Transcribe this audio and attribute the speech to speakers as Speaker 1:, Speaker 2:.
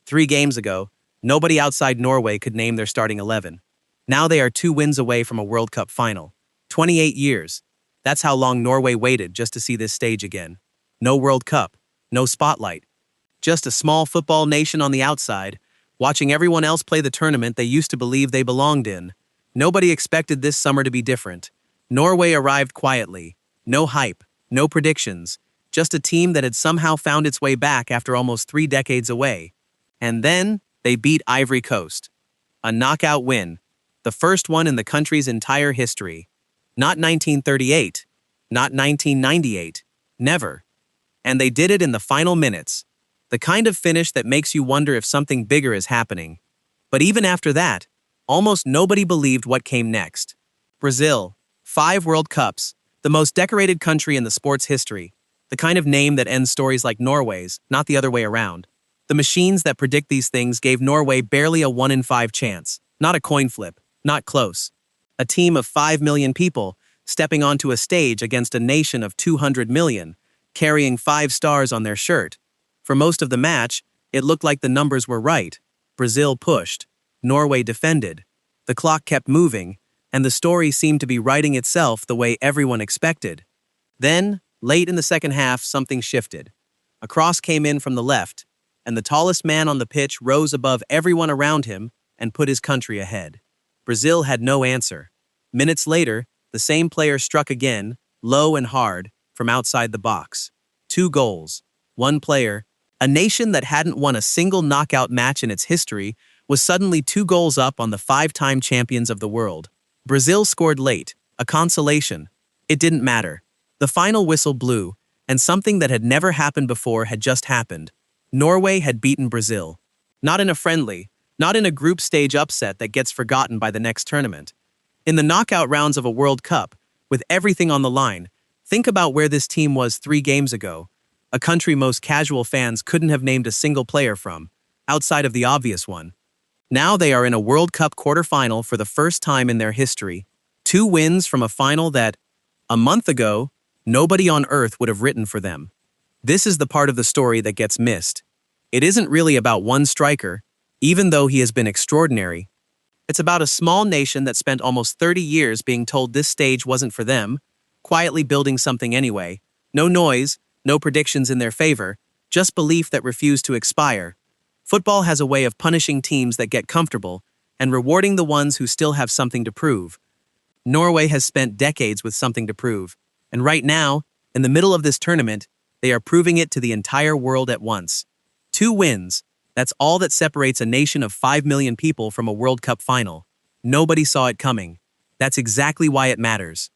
Speaker 1: 3 games ago, nobody outside Norway could name their starting 11. Now they are 2 wins away from a World Cup final. 28 years. That's how long Norway waited just to see this stage again. No World Cup, no spotlight. Just a small football nation on the outside, watching everyone else play the tournament they used to believe they belonged in. Nobody expected this summer to be different. Norway arrived quietly. No hype, no predictions. Just a team that had somehow found its way back after almost 3 decades away. And then, they beat Ivory Coast. A knockout win. The first one in the country's entire history. Not 1938. Not 1998. Never. And they did it in the final minutes. The kind of finish that makes you wonder if something bigger is happening. But even after that, almost nobody believed what came next. Brazil. 5 World Cups. The most decorated country in the sport's history. The kind of name that ends stories like Norway's, not the other way around. The machines that predict these things gave Norway barely a 1 in 5 chance. Not a coin flip. Not close. A team of 5 million people stepping onto a stage against a nation of 200 million, carrying 5 stars on their shirt. For most of the match, it looked like the numbers were right. Brazil pushed. Norway defended. The clock kept moving, and the story seemed to be writing itself the way everyone expected. Then, late in the second half, something shifted. A cross came in from the left, and the tallest man on the pitch rose above everyone around him and put his country ahead. Brazil had no answer. Minutes later, the same player struck again, low and hard, from outside the box. 2 goals. 1 player. A nation that hadn't won a single knockout match in its history was suddenly 2 goals up on the 5-time champions of the world. Brazil scored late, a consolation. It didn't matter. The final whistle blew, and something that had never happened before had just happened. Norway had beaten Brazil. Not in a friendly, not in a group stage upset that gets forgotten by the next tournament. In the knockout rounds of a World Cup, with everything on the line, think about where this team was 3 games ago. A country most casual fans couldn't have named a single player from, outside of the obvious one. Now they are in a World Cup quarterfinal for the first time in their history. 2 wins from a final that, a month ago, nobody on earth would have written for them. This is the part of the story that gets missed. It isn't really about one striker, even though he has been extraordinary. It's about a small nation that spent almost 30 years being told this stage wasn't for them, quietly building something anyway. No noise, no predictions in their favor, just belief that refused to expire. Football has a way of punishing teams that get comfortable and rewarding the ones who still have something to prove. Norway has spent decades with something to prove, and right now, in the middle of this tournament, they are proving it to the entire world at once. 2 wins. That's all that separates a nation of 5 million people from a World Cup final. Nobody saw it coming. That's exactly why it matters.